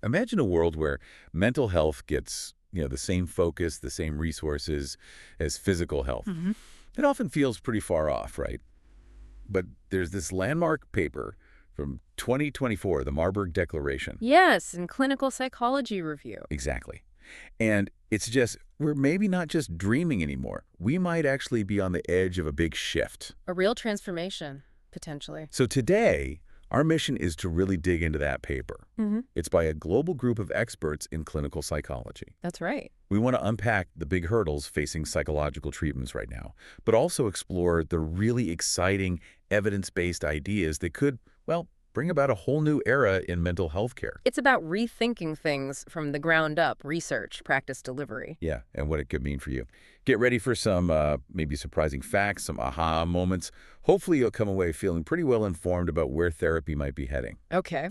Imagine a world where mental health gets, the same focus, the same resources as physical health. It often feels pretty far off, right? But there's this landmark paper from 2024, the Marburg Declaration. Yes, in Clinical Psychology Review. Exactly. And it suggests we're maybe not just dreaming anymore. We might actually be on the edge of a big shift. A real transformation, potentially. So today, our mission is to really dig into that paper. It's by a global group of experts in clinical psychology. That's right. We want to unpack the big hurdles facing psychological treatments right now, but also explore the really exciting evidence-based ideas that could, well, bring about a whole new era in mental health care. It's about rethinking things from the ground up, research, practice, delivery. Yeah, and what it could mean for you. Get ready for some maybe surprising facts, some aha moments. Hopefully you'll come away feeling pretty well informed about where therapy might be heading. Okay.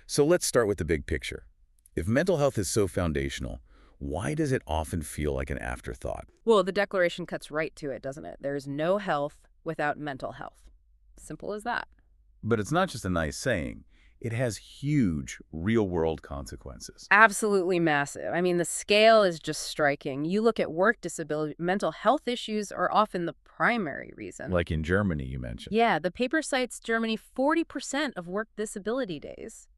So let's start with the big picture. If mental health is so foundational, why does it often feel like an afterthought? Well, the Declaration cuts right to it, doesn't it? There's no health without mental health. Simple as that. But it's not just a nice saying. It has huge, real-world consequences. Absolutely massive. I mean, the scale is just striking. You look at work disability, mental health issues are often the primary reason. Like in Germany, you mentioned. Yeah, the paper cites Germany 40% of work disability days.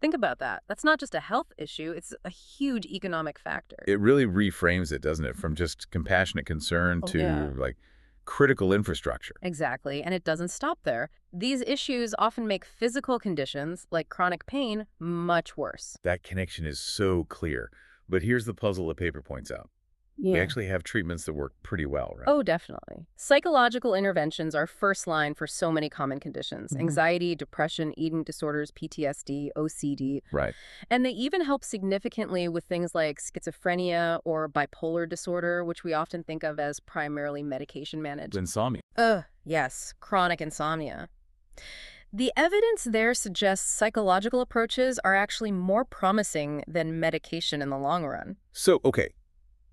Think about that. That's not just a health issue. It's a huge economic factor. It really reframes it, doesn't it? From just compassionate concern to, like, critical infrastructure. Exactly, and it doesn't stop there. These issues often make physical conditions, like chronic pain, much worse. That connection is so clear. But here's the puzzle the paper points out. We actually have treatments that work pretty well, right? Oh, definitely. Psychological interventions are first line for so many common conditions. Anxiety, depression, eating disorders, PTSD, OCD. Right. And they even help significantly with things like schizophrenia or bipolar disorder, which we often think of as primarily medication managed. Insomnia. Yes, chronic insomnia. The evidence there suggests psychological approaches are actually more promising than medication in the long run. So, okay,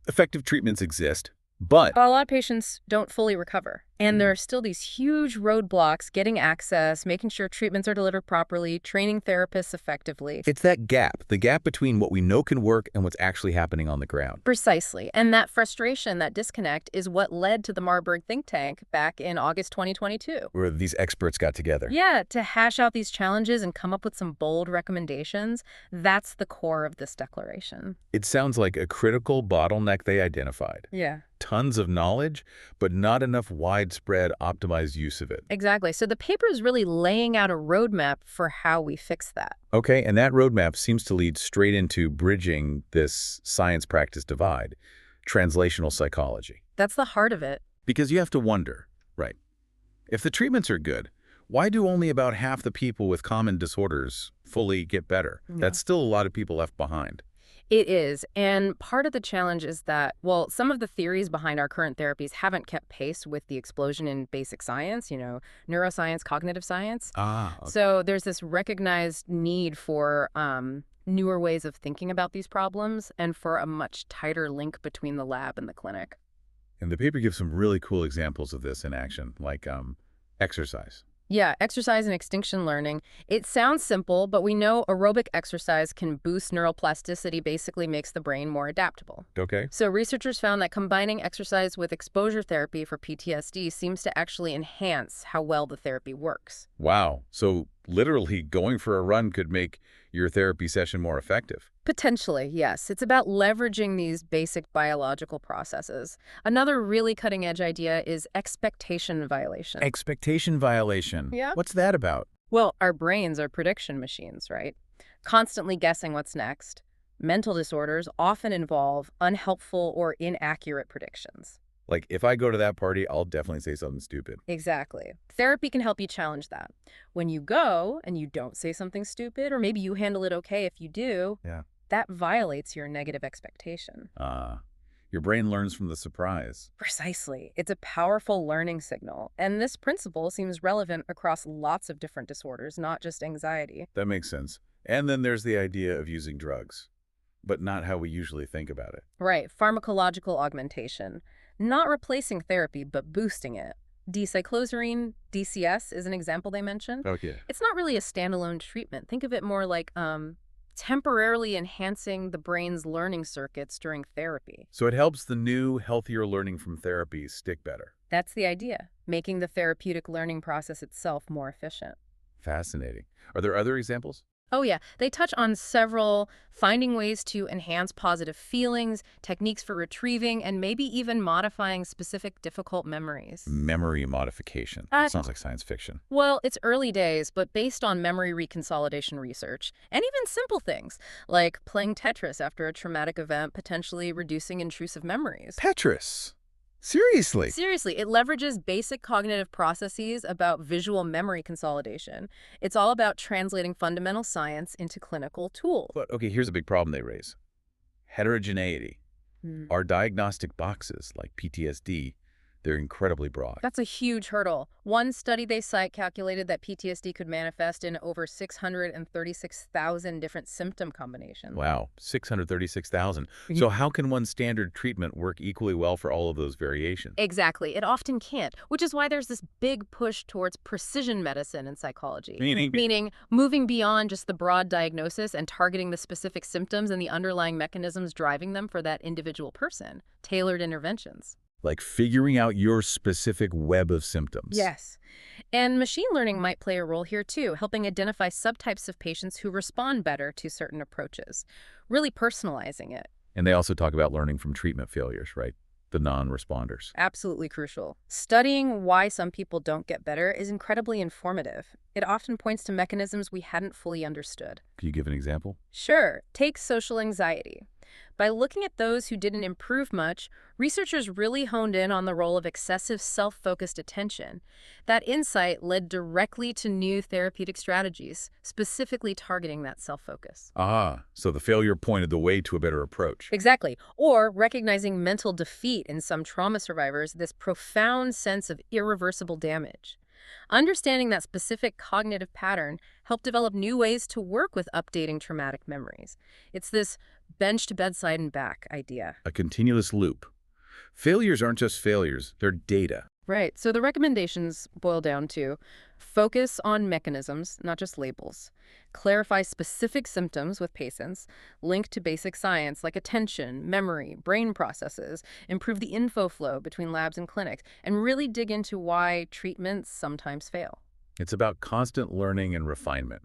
effective treatments exist, but A lot of patients don't fully recover. And there are still these huge roadblocks getting access, making sure treatments are delivered properly, training therapists effectively. it's that gap, the gap between what we know can work and what's actually happening on the ground. Precisely. And that frustration, that disconnect, is what led to the Marburg think tank back in August 2022. Where these experts got together. Yeah, to hash out these challenges and come up with some bold recommendations. That's the core of this declaration. It sounds like a critical bottleneck they identified. Yeah. Tons of knowledge, but not enough widespread optimized use of it. Exactly. So the paper is really laying out a roadmap for how we fix that. Okay, and that roadmap seems to lead straight into bridging this science-practice divide, translational psychology. That's the heart of it. Because you have to wonder, right, if the treatments are good, why do only about half the people with common disorders fully get better? Yeah. That's still a lot of people left behind. It is. And part of the challenge is that, well, some of the theories behind our current therapies haven't kept pace with the explosion in basic science, neuroscience, cognitive science. Okay. So there's this recognized need for newer ways of thinking about these problems and for a much tighter link between the lab and the clinic. And the paper gives some really cool examples of this in action, like exercise. Yeah, exercise and extinction learning. It sounds simple, but we know aerobic exercise can boost neuroplasticity, basically makes the brain more adaptable. Okay. So researchers found that combining exercise with exposure therapy for PTSD seems to actually enhance how well the therapy works. Wow. So literally going for a run could make your therapy session more effective. Potentially, yes. It's about leveraging these basic biological processes. Another really cutting-edge idea is expectation violation. Expectation violation. Yeah. What's that about? Well, our brains are prediction machines, right? Constantly guessing what's next. Mental disorders often involve unhelpful or inaccurate predictions. Like, if I go to that party, I'll definitely say something stupid. Exactly. Therapy can help you challenge that. When you go and you don't say something stupid, or maybe you handle it okay if you do, that violates your negative expectation. Your brain learns from the surprise. Precisely. It's a powerful learning signal. And this principle seems relevant across lots of different disorders, not just anxiety. That makes sense. And then there's the idea of using drugs, but not how we usually think about it. Right. Pharmacological augmentation. Not replacing therapy, but boosting it. D-cycloserine, DCS, is an example they mentioned. Okay. It's not really a standalone treatment. Think of it more like temporarily enhancing the brain's learning circuits during therapy. So it helps the new, healthier learning from therapies stick better. That's the idea, making the therapeutic learning process itself more efficient. Fascinating. Are there other examples? Oh yeah, they touch on several, finding ways to enhance positive feelings, techniques for retrieving, and maybe even modifying specific difficult memories. Memory modification. Sounds like science fiction. Well, it's early days, but based on memory reconsolidation research, and even simple things, like playing Tetris after a traumatic event, potentially reducing intrusive memories. Tetris? Seriously? Seriously, it leverages basic cognitive processes about visual memory consolidation. It's all about translating fundamental science into clinical tools. But, okay, here's a big problem they raise. Heterogeneity. Our diagnostic boxes, like PTSD, they're incredibly broad. That's a huge hurdle. One study they cite calculated that PTSD could manifest in over 636,000 different symptom combinations. Wow, 636,000. So how can one standard treatment work equally well for all of those variations? Exactly. It often can't, which is why there's this big push towards precision medicine in psychology. Meaning moving beyond just the broad diagnosis and targeting the specific symptoms and the underlying mechanisms driving them for that individual person. Tailored interventions. Like figuring out your specific web of symptoms. Yes. And machine learning might play a role here too, helping identify subtypes of patients who respond better to certain approaches, really personalizing it. And they also talk about learning from treatment failures, right? The non-responders. Absolutely crucial. Studying why some people don't get better is incredibly informative. It often points to mechanisms we hadn't fully understood. Can you give an example? Sure. Take social anxiety. By looking at those who didn't improve much, researchers really honed in on the role of excessive self-focused attention. That insight led directly to new therapeutic strategies, specifically targeting that self-focus. Ah, so the failure pointed the way to a better approach. Exactly. Or recognizing mental defeat in some trauma survivors, this profound sense of irreversible damage. Understanding that specific cognitive pattern helped develop new ways to work with updating traumatic memories. It's this bench to bedside and back idea. A continuous loop. Failures aren't just failures, they're data. Right. So the recommendations boil down to focus on mechanisms, not just labels. Clarify specific symptoms with patients. Link to basic science like attention, memory, brain processes. Improve the info flow between labs and clinics. And really dig into why treatments sometimes fail. It's about constant learning and refinement.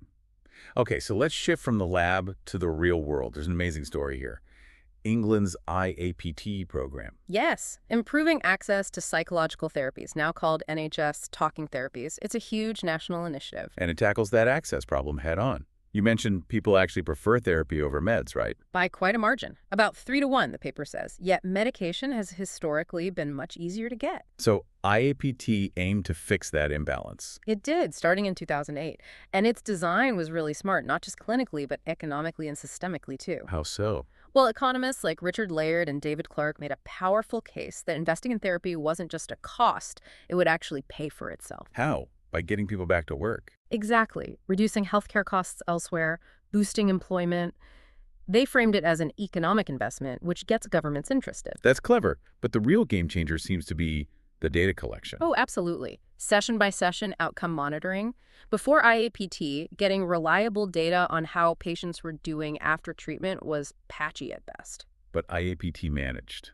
Okay, so let's shift from the lab to the real world. There's an amazing story here. England's IAPT program. Yes, improving access to psychological therapies, now called NHS talking therapies. It's a huge national initiative. And it tackles that access problem head on. You mentioned people actually prefer therapy over meds, right? By quite a margin. About 3-to-1, the paper says. Yet medication has historically been much easier to get. So IAPT aimed to fix that imbalance. It did, starting in 2008. And its design was really smart, not just clinically, but economically and systemically, too. How so? Well, economists like Richard Laird and David Clark made a powerful case that investing in therapy wasn't just a cost, it would actually pay for itself. How? By getting people back to work. Exactly. Reducing healthcare costs elsewhere, boosting employment. They framed it as an economic investment, which gets governments interested. That's clever, but the real game changer seems to be the data collection. Oh, absolutely. Session-by-session outcome monitoring. Before IAPT, getting reliable data on how patients were doing after treatment was patchy at best. But IAPT managed.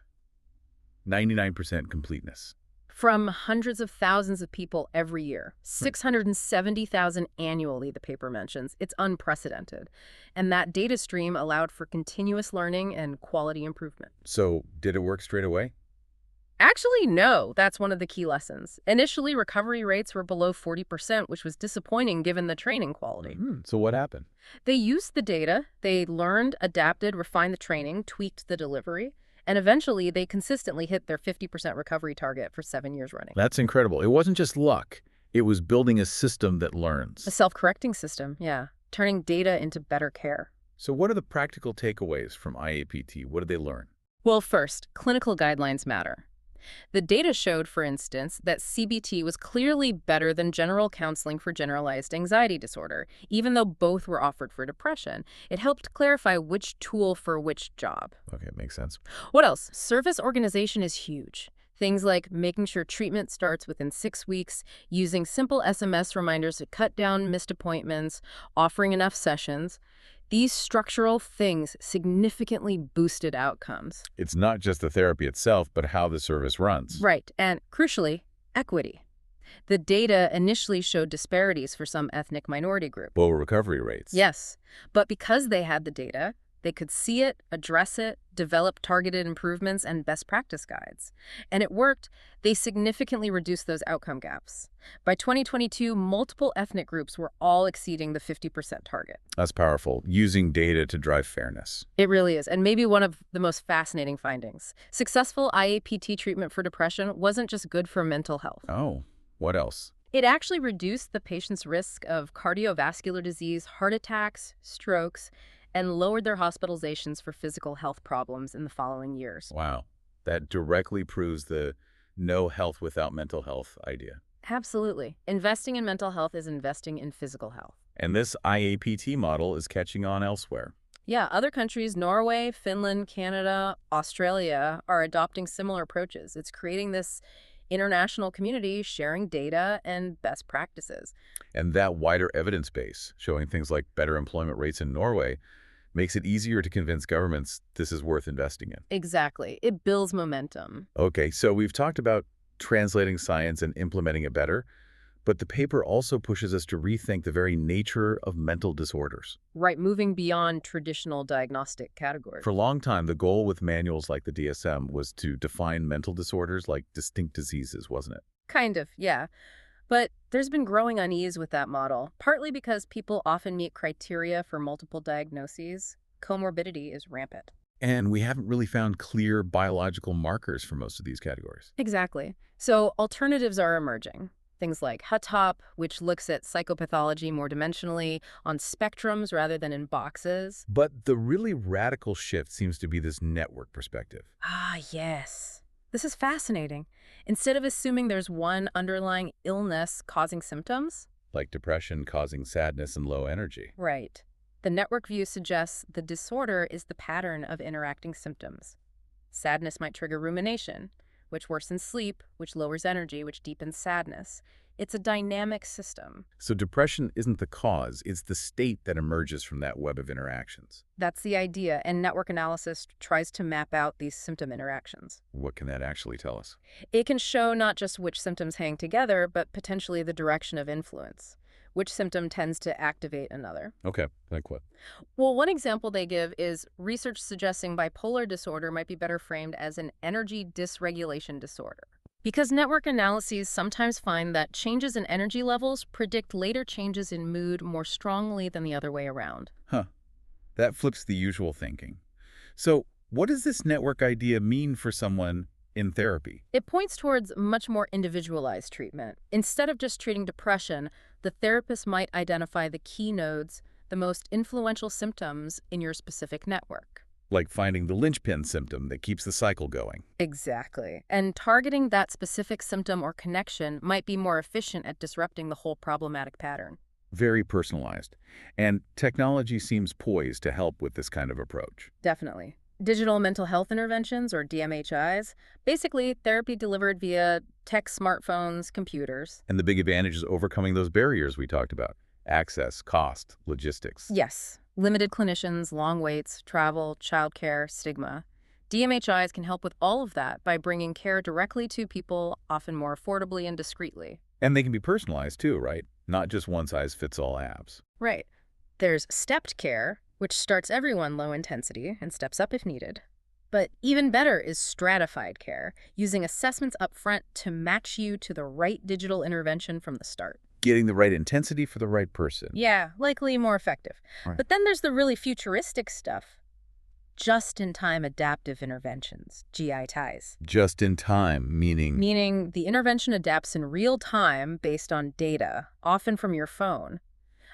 99% completeness. From hundreds of thousands of people every year, 670,000 annually, the paper mentions. It's unprecedented. And that data stream allowed for continuous learning and quality improvement. So, did it work straight away? Actually, no. That's one of the key lessons. Initially, recovery rates were below 40%, which was disappointing given the training quality. So what happened? They used the data. They learned, adapted, refined the training, tweaked the delivery. And eventually, they consistently hit their 50% recovery target for 7 years running. That's incredible. It wasn't just luck. It was building a system that learns. A self-correcting system, yeah. Turning data into better care. So what are the practical takeaways from IAPT? What did they learn? Well, first, clinical guidelines matter. The data showed, for instance, that CBT was clearly better than general counseling for generalized anxiety disorder, even though both were offered for depression. It helped clarify which tool for which job. Okay, makes sense. What else? Service organization is huge. Things like making sure treatment starts within 6 weeks, using simple SMS reminders to cut down missed appointments, offering enough sessions. These structural things significantly boosted outcomes. It's not just the therapy itself, but how the service runs. Right, and crucially, equity. The data initially showed disparities for some ethnic minority groups. Low recovery rates. Yes, but because they had the data, they could see it, address it, develop targeted improvements and best practice guides. And it worked. They significantly reduced those outcome gaps. By 2022, multiple ethnic groups were all exceeding the 50% target. That's powerful, using data to drive fairness. It really is, and maybe one of the most fascinating findings. Successful IAPT treatment for depression wasn't just good for mental health. Oh, what else? It actually reduced the patient's risk of cardiovascular disease, heart attacks, strokes, and lowered their hospitalizations for physical health problems in the following years. Wow. That directly proves the no health without mental health idea. Absolutely. Investing in mental health is investing in physical health. And this IAPT model is catching on elsewhere. Yeah, other countries, Norway, Finland, Canada, Australia, are adopting similar approaches. It's creating this international community sharing data and best practices. And that wider evidence base, showing things like better employment rates in Norway, makes it easier to convince governments this is worth investing in. Exactly. It builds momentum. Okay, so we've talked about translating science and implementing it better, but the paper also pushes us to rethink the very nature of mental disorders. Right, moving beyond traditional diagnostic categories. For a long time, the goal with manuals like the DSM was to define mental disorders like distinct diseases, wasn't it? Kind of, yeah. But there's been growing unease with that model, partly because people often meet criteria for multiple diagnoses. Comorbidity is rampant. And we haven't really found clear biological markers for most of these categories. Exactly. So alternatives are emerging. Things like HUTOP, which looks at psychopathology more dimensionally on spectrums rather than in boxes. But the really radical shift seems to be this network perspective. Ah, yes. This is fascinating. Instead of assuming there's one underlying illness causing symptoms, Like depression causing sadness and low energy. right, the network view suggests the disorder is the pattern of interacting symptoms. Sadness might trigger rumination, which worsens sleep, which lowers energy, which deepens sadness. It's a dynamic system. So depression isn't the cause, it's the state that emerges from that web of interactions. That's the idea, and network analysis tries to map out these symptom interactions. What can that actually tell us? It can show not just which symptoms hang together, but potentially the direction of influence. Which symptom tends to activate another. Okay, like what? Well, one example they give is research suggesting bipolar disorder might be better framed as an energy dysregulation disorder. Because network analyses sometimes find that changes in energy levels predict later changes in mood more strongly than the other way around. Huh. That flips the usual thinking. So what does this network idea mean for someone in therapy? It points towards much more individualized treatment. Instead of just treating depression, the therapist might identify the key nodes, the most influential symptoms in your specific network. Like finding the linchpin symptom that keeps the cycle going. Exactly. And targeting that specific symptom or connection might be more efficient at disrupting the whole problematic pattern. Very personalized. And technology seems poised to help with this kind of approach. Definitely. Digital mental health interventions, or DMHIs, basically therapy delivered via tech, smartphones, computers. And the big advantage is overcoming those barriers we talked about. Access, cost, logistics. Yes. Limited clinicians, long waits, travel, childcare, stigma. DMHIs can help with all of that by bringing care directly to people, often more affordably and discreetly. And they can be personalized too, right? Not just one-size-fits-all apps. Right. There's stepped care, which starts everyone low intensity and steps up if needed. But even better is stratified care, using assessments up front to match you to the right digital intervention from the start. Getting the right intensity for the right person. Yeah, likely more effective. Right. But then there's the really futuristic stuff. Just-in-time adaptive interventions, GI-TIs. Just in time, meaning... Meaning the intervention adapts in real time based on data, often from your phone.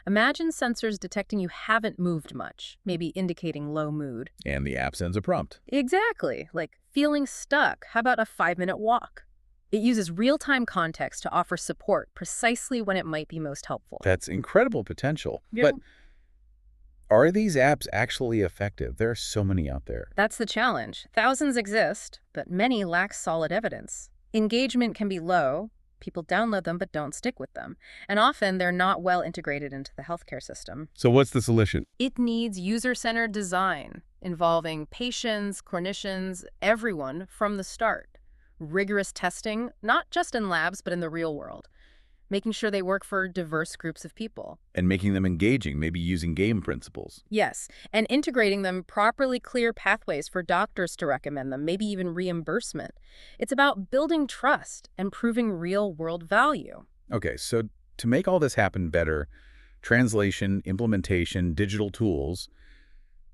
Imagine sensors detecting you haven't moved much, maybe indicating low mood. And the app sends a prompt. Exactly, like feeling stuck. How about a 5-minute walk? It uses real-time context to offer support precisely when it might be most helpful. That's incredible potential. Yeah. But are these apps actually effective? There are so many out there. That's the challenge. Thousands exist, but many lack solid evidence. Engagement can be low, People download them but don't stick with them. And often they're not well integrated into the healthcare system. So what's the solution? It needs user-centered design involving patients, clinicians, everyone from the start. Rigorous testing, not just in labs, but in the real world. Making sure they work for diverse groups of people. And making them engaging, maybe using game principles. Yes, and integrating them properly clear pathways for doctors to recommend them, maybe even reimbursement. It's about building trust and proving real-world value. Okay, so to make all this happen better, translation, implementation, digital tools,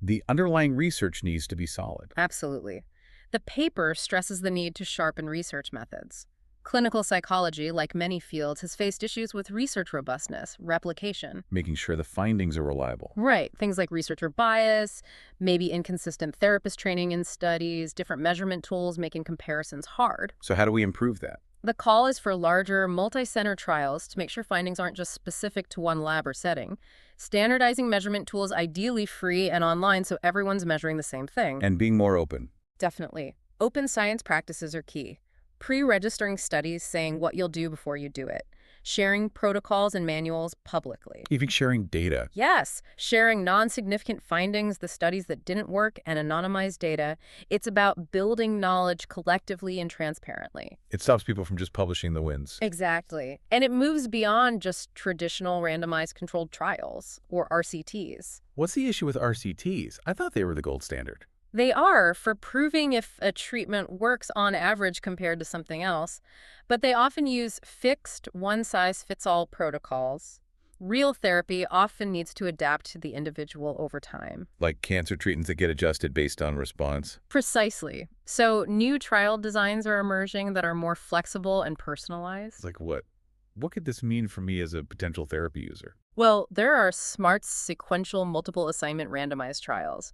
the underlying research needs to be solid. Absolutely. The paper stresses the need to sharpen research methods. Clinical psychology, like many fields, has faced issues with research robustness, replication. Making sure the findings are reliable. Right. Things like researcher bias, maybe inconsistent therapist training in studies, different measurement tools making comparisons hard. So how do we improve that? The call is for larger, multi-center trials to make sure findings aren't just specific to one lab or setting. Standardizing measurement tools, ideally free and online, so everyone's measuring the same thing. And being more open. Definitely. Open science practices are key. Pre-registering studies saying what you'll do before you do it. Sharing protocols and manuals publicly. Even sharing data. Yes, sharing non-significant findings, the studies that didn't work, and anonymized data. It's about building knowledge collectively and transparently. It stops people from just publishing the wins. Exactly. And it moves beyond just traditional randomized controlled trials, or RCTs. What's the issue with RCTs? I thought they were the gold standard. They are for proving if a treatment works on average compared to something else, but they often use fixed, one-size-fits-all protocols. Real therapy often needs to adapt to the individual over time. Like cancer treatments that get adjusted based on response. Precisely. So new trial designs are emerging that are more flexible and personalized. Like what? What could this mean for me as a potential therapy user? Well, there are SMART sequential multiple assignment randomized trials.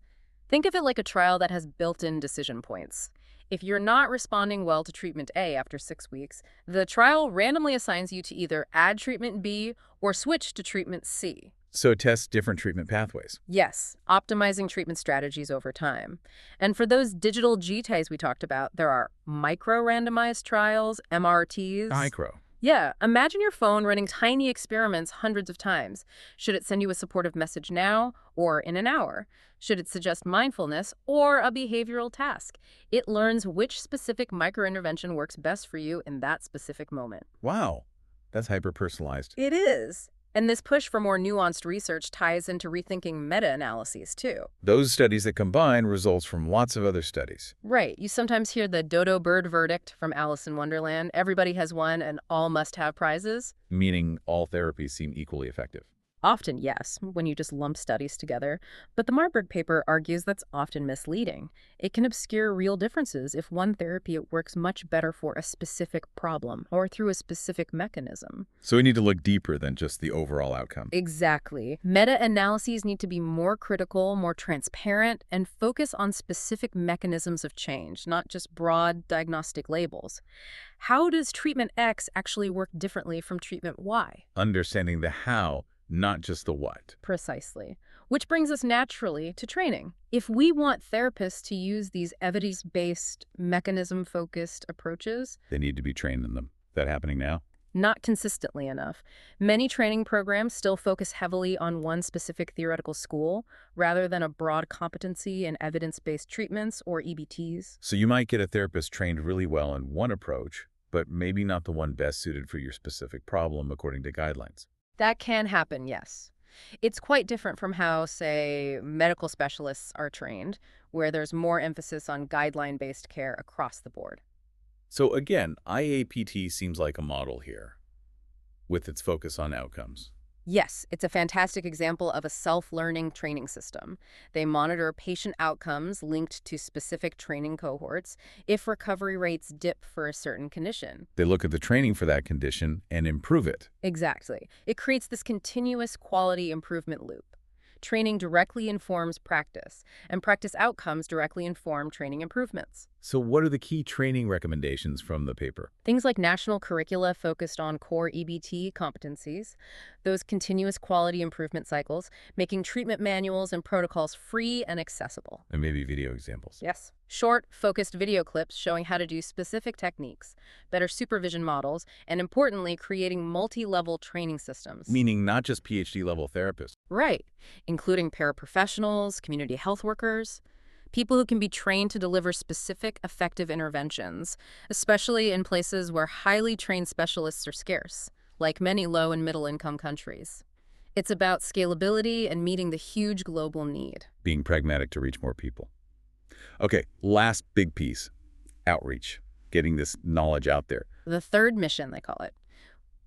Think of it like a trial that has built-in decision points. If you're not responding well to treatment A after 6 weeks, the trial randomly assigns you to either add treatment B or switch to treatment C. So it tests different treatment pathways. Yes, optimizing treatment strategies over time. And for those digital G-ties we talked about, there are micro-randomized trials, MRTs. Micro. Yeah, imagine your phone running tiny experiments hundreds of times. Should it send you a supportive message now or in an hour? Should it suggest mindfulness or a behavioral task? It learns which specific micro-intervention works best for you in that specific moment. Wow, that's hyper-personalized. It is. And this push for more nuanced research ties into rethinking meta-analyses, too. Those studies that combine results from lots of other studies. Right. You sometimes hear the dodo bird verdict from Alice in Wonderland. Everybody has one and all must have prizes. Meaning all therapies seem equally effective. Often, yes, when you just lump studies together. But the Marburg paper argues that's often misleading. It can obscure real differences if one therapy works much better for a specific problem or through a specific mechanism. So we need to look deeper than just the overall outcome. Exactly. Meta-analyses need to be more critical, more transparent, and focus on specific mechanisms of change, not just broad diagnostic labels. How does treatment X actually work differently from treatment Y? Understanding the how, not just the what. Precisely. Which brings us naturally to training. If we want therapists to use these evidence-based, mechanism-focused approaches, They need to be trained in them. Is that happening now? not consistently enough. Many training programs still focus heavily on one specific theoretical school, rather than a broad competency in evidence-based treatments or EBTs. So you might get a therapist trained really well in one approach, but maybe not the one best suited for your specific problem according to guidelines. That can happen, yes. It's quite different from how, say, medical specialists are trained, where there's more emphasis on guideline-based care across the board. So again, IAPT seems like a model here, with its focus on outcomes. Yes, it's a fantastic example of a self-learning training system. They monitor patient outcomes linked to specific training cohorts if recovery rates dip for a certain condition. They look at the training for that condition and improve it. Exactly. It creates this continuous quality improvement loop. Training directly informs practice, and practice outcomes directly inform training improvements. So what are the key training recommendations from the paper? Things like national curricula focused on core EBT competencies, those continuous quality improvement cycles, making treatment manuals and protocols free and accessible. And maybe video examples. Yes, Short, focused video clips showing how to do specific techniques, better supervision models, and importantly, creating multi-level training systems. Meaning not just PhD-level therapists. Right, including paraprofessionals, community health workers, people who can be trained to deliver specific, effective interventions, especially in places where highly trained specialists are scarce, like many low- and middle-income countries. It's about scalability and meeting the huge global need. Being pragmatic to reach more people. Okay, last big piece, outreach, getting this knowledge out there. The third mission, they call it.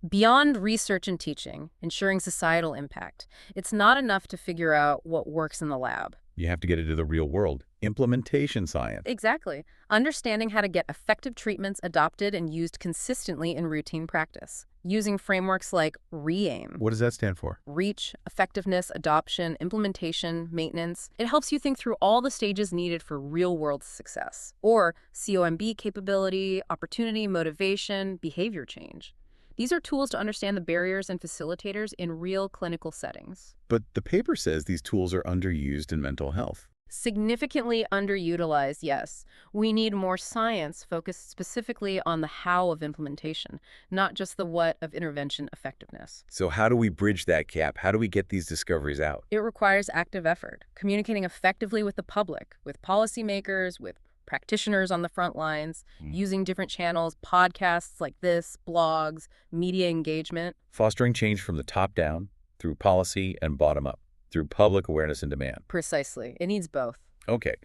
Beyond research and teaching, ensuring societal impact, it's not enough to figure out what works in the lab. You have to get into the real world. Implementation science. Exactly. Understanding how to get effective treatments adopted and used consistently in routine practice, using frameworks like REAIM. What does that stand for? Reach, effectiveness, adoption, implementation, maintenance. It helps you think through all the stages needed for real-world success. Or COMB capability, opportunity, motivation, behavior change. These are tools to understand the barriers and facilitators in real clinical settings. But the paper says these tools are underused in mental health. Significantly underutilized, yes. We need more science focused specifically on the how of implementation, not just the what of intervention effectiveness. So how do we bridge that gap? How do we get these discoveries out? It requires active effort, communicating effectively with the public, with policymakers, with practitioners on the front lines, using different channels, podcasts like this, blogs, media engagement. Fostering change from the top down, through policy and bottom up, through public awareness and demand. Precisely. It needs both. Okay,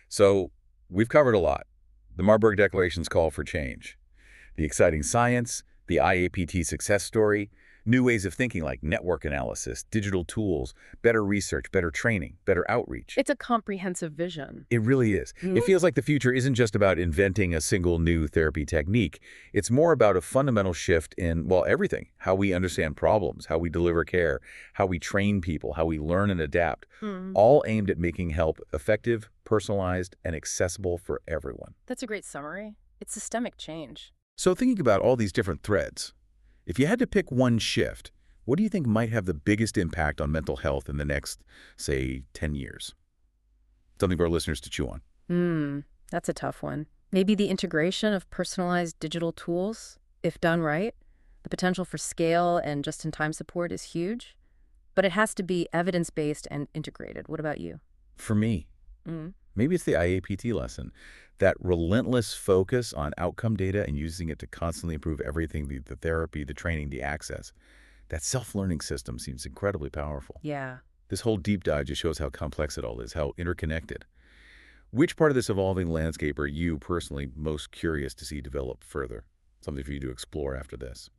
so we've covered a lot. The Marburg Declaration's call for change, the exciting science, the IAPT success story, new ways of thinking like network analysis, digital tools, better research, better training, better outreach. It's a comprehensive vision. It really is. It feels like the future isn't just about inventing a single new therapy technique. It's more about a fundamental shift in, well, everything. How we understand problems, how we deliver care, how we train people, how we learn and adapt, all aimed at making help effective, personalized, and accessible for everyone. That's a great summary. It's systemic change. So thinking about all these different threads, if you had to pick one shift, what do you think might have the biggest impact on mental health in the next, say, 10 years? Something for our listeners to chew on. That's a tough one. Maybe the integration of personalized digital tools, if done right. The potential for scale and just-in-time support is huge, but it has to be evidence-based and integrated. What about you? For me, maybe it's the IAPT lesson. That relentless focus on outcome data and using it to constantly improve everything, the therapy, the training, the access. That self-learning system seems incredibly powerful. Yeah. This whole deep dive just shows how complex it all is, how interconnected. Which part of this evolving landscape are you personally most curious to see develop further? Something for you to explore after this.